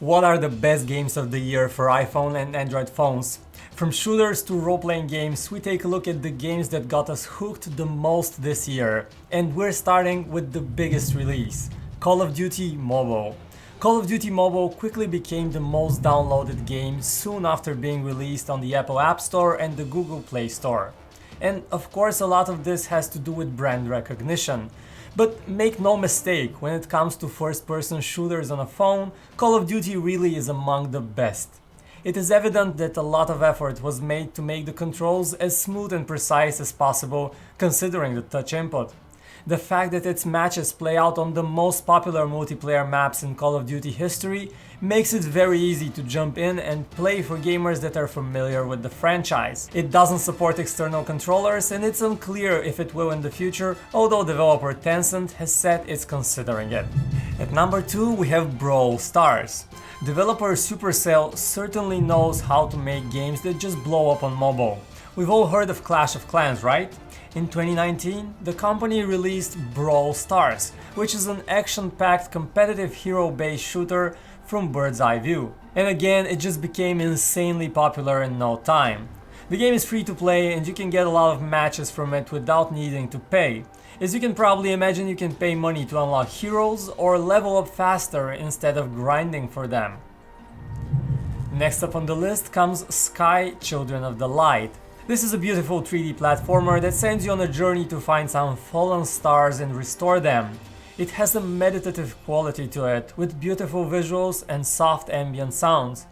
What are the best games of the year for iPhone and Android phones? From shooters to role-playing games, we take a look at the games that got us hooked the most this year. And we're starting with the biggest release, Call of Duty Mobile. Call of Duty Mobile quickly became the most downloaded game soon after being released on the Apple App Store and the Google Play Store. And of course a lot of this has to do with brand recognition. But make no mistake, when it comes to first-person shooters on a phone, Call of Duty really is among the best. It is evident that a lot of effort was made to make the controls as smooth and precise as possible, considering the touch input. The fact that its matches play out on the most popular multiplayer maps in Call of Duty history makes it very easy to jump in and play for gamers that are familiar with the franchise. It doesn't support external controllers and it's unclear if it will in the future, although developer Tencent has said it's considering it. At number 2 we have Brawl Stars. Developer Supercell certainly knows how to make games that just blow up on mobile. We've all heard of Clash of Clans, right? In 2019, the company released Brawl Stars, which is an action-packed competitive hero-based shooter from bird's eye view. And again, it just became insanely popular in no time. The game is free to play and you can get a lot of matches from it without needing to pay. As you can probably imagine, you can pay money to unlock heroes or level up faster instead of grinding for them. Next up on the list comes Sky Children of the Light. This is a beautiful 3D platformer that sends you on a journey to find some fallen stars and restore them. It has a meditative quality to it, with beautiful visuals and soft ambient sounds.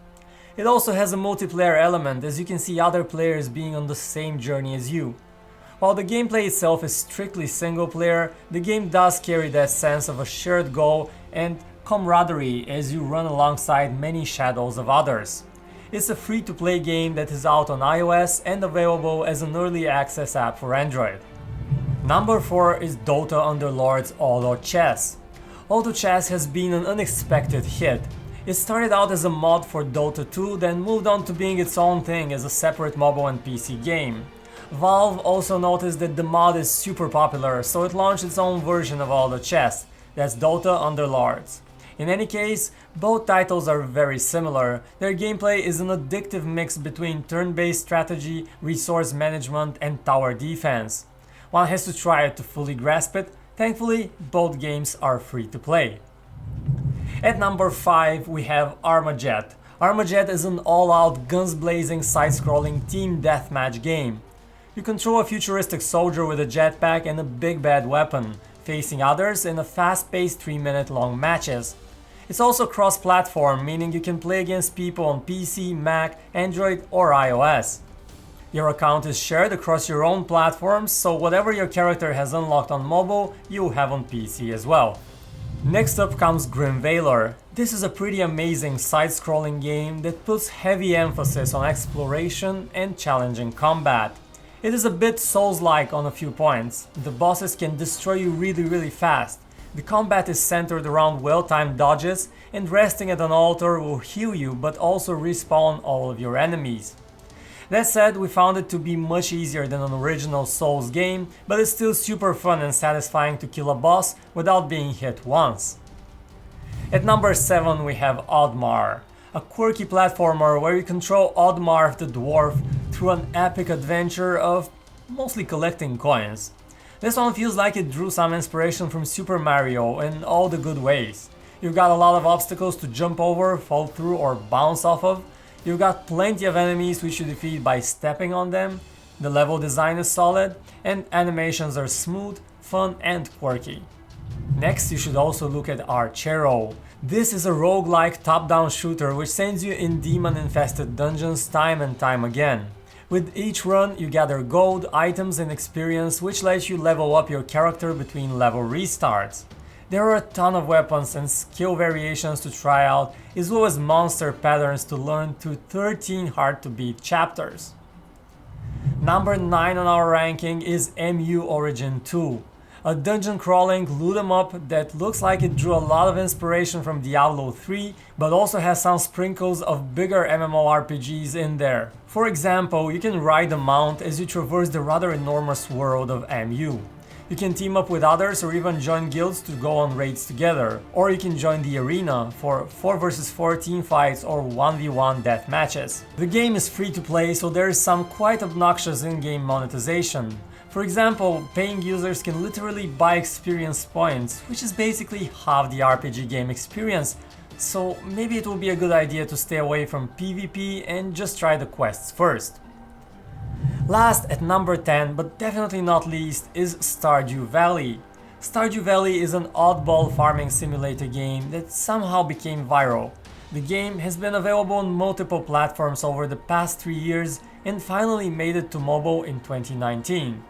It also has a multiplayer element, as you can see other players being on the same journey as you. While the gameplay itself is strictly single player, the game does carry that sense of a shared goal and camaraderie as you run alongside many shadows of others. It's a free-to-play game that is out on iOS and available as an early access app for Android. Number 4 is Dota Underlords Auto Chess. Auto Chess has been an unexpected hit. It started out as a mod for Dota 2, then moved on to being its own thing as a separate mobile and PC game. Valve also noticed that the mod is super popular, so it launched its own version of Auto Chess, that's Dota Underlords. In any case, both titles are very similar. Their gameplay is an addictive mix between turn-based strategy, resource management, and tower defense. One has to try it to fully grasp it. Thankfully, both games are free to play. At number 5 we have Armajet. Armajet is an all-out guns-blazing side-scrolling team deathmatch game. You control a futuristic soldier with a jetpack and a big bad weapon, facing others in a fast-paced 3-minute-long matches. It's also cross-platform, meaning you can play against people on PC, Mac, Android or iOS. Your account is shared across your own platforms, so whatever your character has unlocked on mobile, you'll have on PC as well. Next up comes Grimvalor. This is a pretty amazing side-scrolling game that puts heavy emphasis on exploration and challenging combat. It is a bit Souls-like on a few points. The bosses can destroy you really fast. The combat is centered around well-timed dodges, and resting at an altar will heal you but also respawn all of your enemies. That said, we found it to be much easier than an original Souls game, but it's still super fun and satisfying to kill a boss without being hit once. At number 7 we have Oddmar, a quirky platformer where you control Oddmar the dwarf through an epic adventure of mostly collecting coins. This one feels like it drew some inspiration from Super Mario in all the good ways. You've got a lot of obstacles to jump over, fall through or bounce off of. You've got plenty of enemies which you defeat by stepping on them. The level design is solid and animations are smooth, fun and quirky. Next you should also look at Archero. This is a roguelike top-down shooter which sends you in demon-infested dungeons time and time again. With each run you gather gold, items and experience which lets you level up your character between level restarts. There are a ton of weapons and skill variations to try out, as well as monster patterns to learn through 13 hard to beat chapters. Number 9 on our ranking is MU Origin 2. A dungeon crawling loot 'em up that looks like it drew a lot of inspiration from Diablo 3, but also has some sprinkles of bigger MMORPGs in there. For example, you can ride a mount as you traverse the rather enormous world of MU. You can team up with others or even join guilds to go on raids together. Or you can join the arena for 4 vs 4 team fights or 1v1 death matches. The game is free to play, so there is some quite obnoxious in-game monetization. For example, paying users can literally buy experience points, which is basically half the RPG game experience, so maybe it will be a good idea to stay away from PvP and just try the quests first. Last, at number 10, but definitely not least, is Stardew Valley. Stardew Valley is an oddball farming simulator game that somehow became viral. The game has been available on multiple platforms over the past 3 years and finally made it to mobile in 2019.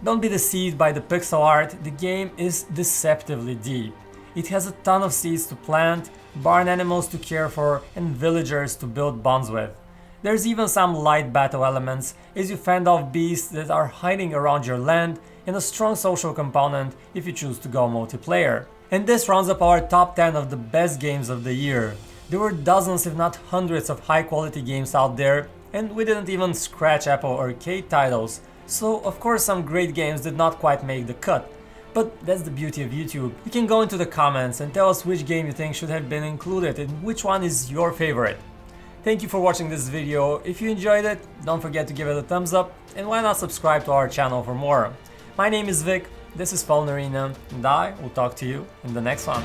Don't be deceived by the pixel art, the game is deceptively deep. It has a ton of seeds to plant, barn animals to care for, and villagers to build bonds with. There's even some light battle elements as you fend off beasts that are hiding around your land, and a strong social component if you choose to go multiplayer. And this rounds up our top 10 of the best games of the year. There were dozens if not hundreds of high quality games out there, and we didn't even scratch Apple Arcade titles, so of course some great games did not quite make the cut. But that's the beauty of YouTube. You can go into the comments and tell us which game you think should have been included and which one is your favorite. Thank you for watching this video. If you enjoyed it, don't forget to give it a thumbs up, and why not subscribe to our channel for more. My name is Vic, this is PhoneArena, and I will talk to you in the next one.